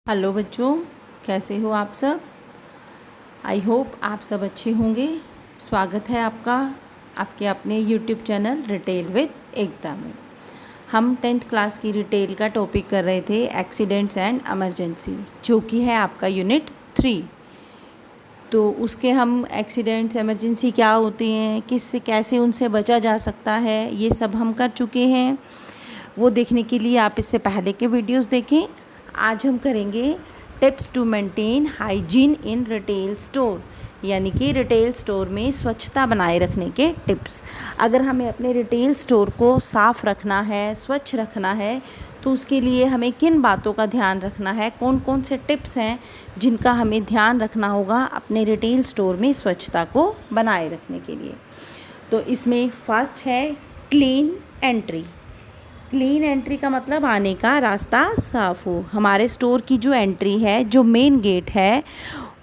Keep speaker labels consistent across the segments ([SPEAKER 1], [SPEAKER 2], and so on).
[SPEAKER 1] Hello बच्चों, कैसे हो आप सब। आई होप आप सब अच्छे होंगे। स्वागत है आपका आपके अपने यूट्यूब चैनल रिटेल विद एकता में। हम 10th क्लास की रिटेल का टॉपिक कर रहे थे एक्सीडेंट्स एंड इमरजेंसी, जो कि है आपका यूनिट 3। तो उसके हम एक्सीडेंट्स इमरजेंसी क्या होते हैं, किससे कैसे उनसे बचा जा सकता है, ये सब हम कर चुके हैं। वो देखने के लिए आप इससे पहले के वीडियोस देखें। आज हम करेंगे tips to maintain hygiene in retail store, यानी कि रिटेल स्टोर में स्वच्छता बनाए रखने के टिप्स। अगर हमें अपने रिटेल स्टोर को साफ़ रखना है, स्वच्छ रखना है, तो उसके लिए हमें किन बातों का ध्यान रखना है, कौन कौन से टिप्स हैं जिनका हमें ध्यान रखना होगा अपने रिटेल स्टोर में स्वच्छता को बनाए रखने के लिए। तो इसमें फर्स्ट है क्लीन एंट्री। क्लीन एंट्री का मतलब आने का रास्ता साफ़ हो। हमारे स्टोर की जो एंट्री है, जो मेन गेट है,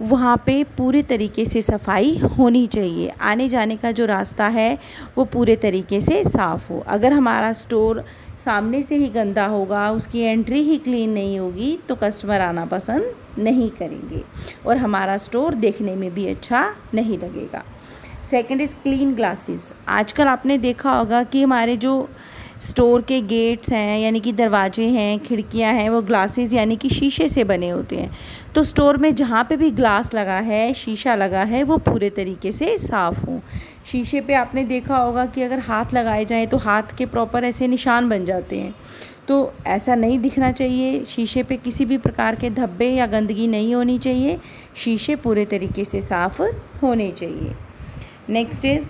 [SPEAKER 1] वहाँ पे पूरे तरीके से सफाई होनी चाहिए। आने जाने का जो रास्ता है वो पूरे तरीके से साफ़ हो। अगर हमारा स्टोर सामने से ही गंदा होगा, उसकी एंट्री ही क्लीन नहीं होगी, तो कस्टमर आना पसंद नहीं करेंगे और हमारा स्टोर देखने में भी अच्छा नहीं लगेगा। Second is clean glasses. आजकल आपने देखा होगा कि हमारे जो स्टोर के गेट्स हैं, यानी कि दरवाजे हैं, खिड़कियां हैं, वो ग्लासेस यानी कि शीशे से बने होते हैं। तो स्टोर में जहाँ पे भी ग्लास लगा है, शीशा लगा है, वो पूरे तरीके से साफ़ हो। शीशे पे आपने देखा होगा कि अगर हाथ लगाए जाएं तो हाथ के प्रॉपर ऐसे निशान बन जाते हैं। तो ऐसा नहीं दिखना चाहिए। शीशे पे किसी भी प्रकार के धब्बे या गंदगी नहीं होनी चाहिए। शीशे पूरे तरीके से साफ़ होने चाहिए। Next is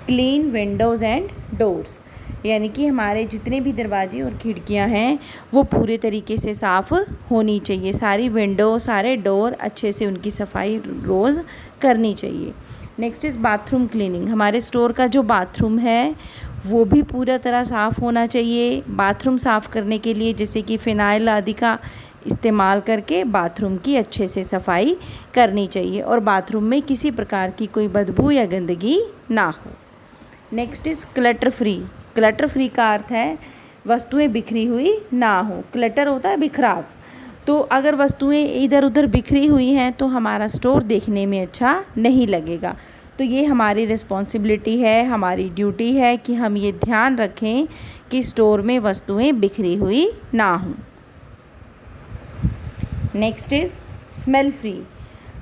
[SPEAKER 1] clean Windows and doors, यानी कि हमारे जितने भी दरवाजे और खिड़कियां हैं वो पूरे तरीके से साफ़ होनी चाहिए। सारी विंडो, सारे डोर अच्छे से उनकी सफाई रोज़ करनी चाहिए। Next is bathroom cleaning. हमारे स्टोर का जो बाथरूम है वो भी पूरा तरह साफ़ होना चाहिए। बाथरूम साफ़ करने के लिए जैसे कि फ़िनाइल आदि का इस्तेमाल करके बाथरूम की अच्छे से सफाई करनी चाहिए और बाथरूम में किसी प्रकार की कोई बदबू या गंदगी ना हो। Next is clutter free. Clutter free का अर्थ है वस्तुएं बिखरी हुई ना हो। क्लटर होता है बिखराव। तो अगर वस्तुएं इधर उधर बिखरी हुई हैं तो हमारा स्टोर देखने में अच्छा नहीं लगेगा। तो ये हमारी रिस्पॉन्सिबिलिटी है, हमारी ड्यूटी है कि हम ये ध्यान रखें कि स्टोर में वस्तुएं बिखरी हुई ना हों। Next is smell free.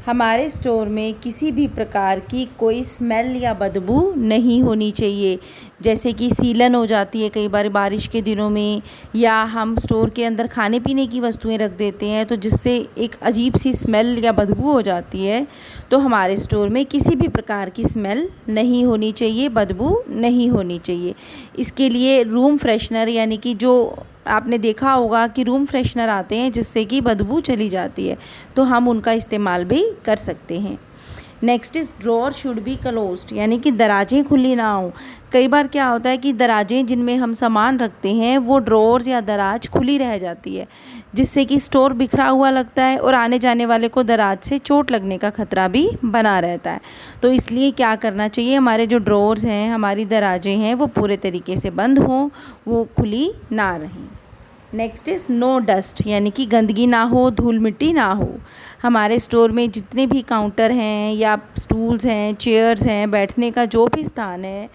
[SPEAKER 1] हमारे स्टोर में किसी भी प्रकार की कोई स्मेल या बदबू नहीं होनी चाहिए। जैसे कि सीलन हो जाती है कई बार बारिश के दिनों में, या हम स्टोर के अंदर खाने पीने की वस्तुएं रख देते हैं तो जिससे एक अजीब सी स्मेल या बदबू हो जाती है। तो हमारे स्टोर में किसी भी प्रकार की स्मेल नहीं होनी चाहिए, बदबू नहीं होनी चाहिए। इसके लिए रूम फ्रेशनर, यानी कि जो आपने देखा होगा कि रूम फ्रेशनर आते हैं जिससे कि बदबू चली जाती है, तो हम उनका इस्तेमाल भी कर सकते हैं। Next is drawer should be closed, यानी कि दराजें खुली ना हो। कई बार क्या होता है कि दराजें जिनमें हम सामान रखते हैं वो ड्रॉअर्स या दराज खुली रह जाती है, जिससे कि स्टोर बिखरा हुआ लगता है और आने जाने वाले को दराज से चोट लगने का खतरा भी बना रहता है। तो इसलिए क्या करना चाहिए, हमारे जो ड्रॉअर्स हैं, हमारी दराजें हैं, वो पूरे तरीके से बंद हों, वो खुली ना रहें। नेक्स्ट इज़ नो डस्ट, यानी कि गंदगी ना हो, धूल मिट्टी ना हो। हमारे स्टोर में जितने भी काउंटर हैं या स्टूल्स हैं, चेयर्स हैं, बैठने का जो भी स्थान है,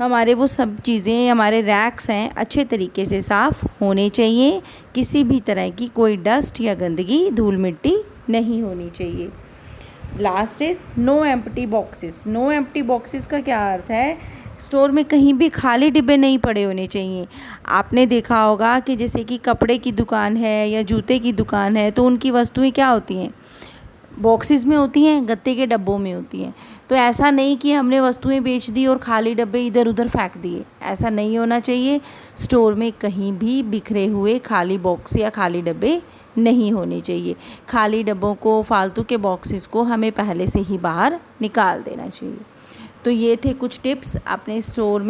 [SPEAKER 1] हमारे वो सब चीज़ें, हमारे रैक्स हैं, अच्छे तरीके से साफ़ होने चाहिए। किसी भी तरह की कोई डस्ट या गंदगी, धूल मिट्टी नहीं होनी चाहिए। Last is no empty boxes. No empty boxes का क्या अर्थ है, स्टोर में कहीं भी खाली डिब्बे नहीं पड़े होने चाहिए। आपने देखा होगा कि जैसे कि कपड़े की दुकान है या जूते की दुकान है तो उनकी वस्तुएं क्या होती हैं, बॉक्सेस में होती हैं, गत्ते के डब्बों में होती हैं। तो ऐसा नहीं कि हमने वस्तुएं बेच दी और खाली डब्बे इधर उधर फेंक दिए, ऐसा नहीं होना चाहिए। स्टोर में कहीं भी बिखरे हुए खाली बॉक्स या खाली डब्बे नहीं होने चाहिए। खाली डब्बों को, फालतू के बॉक्सेस को हमें पहले से ही बाहर निकाल देना चाहिए। तो ये थे कुछ टिप्स अपने स्टोर में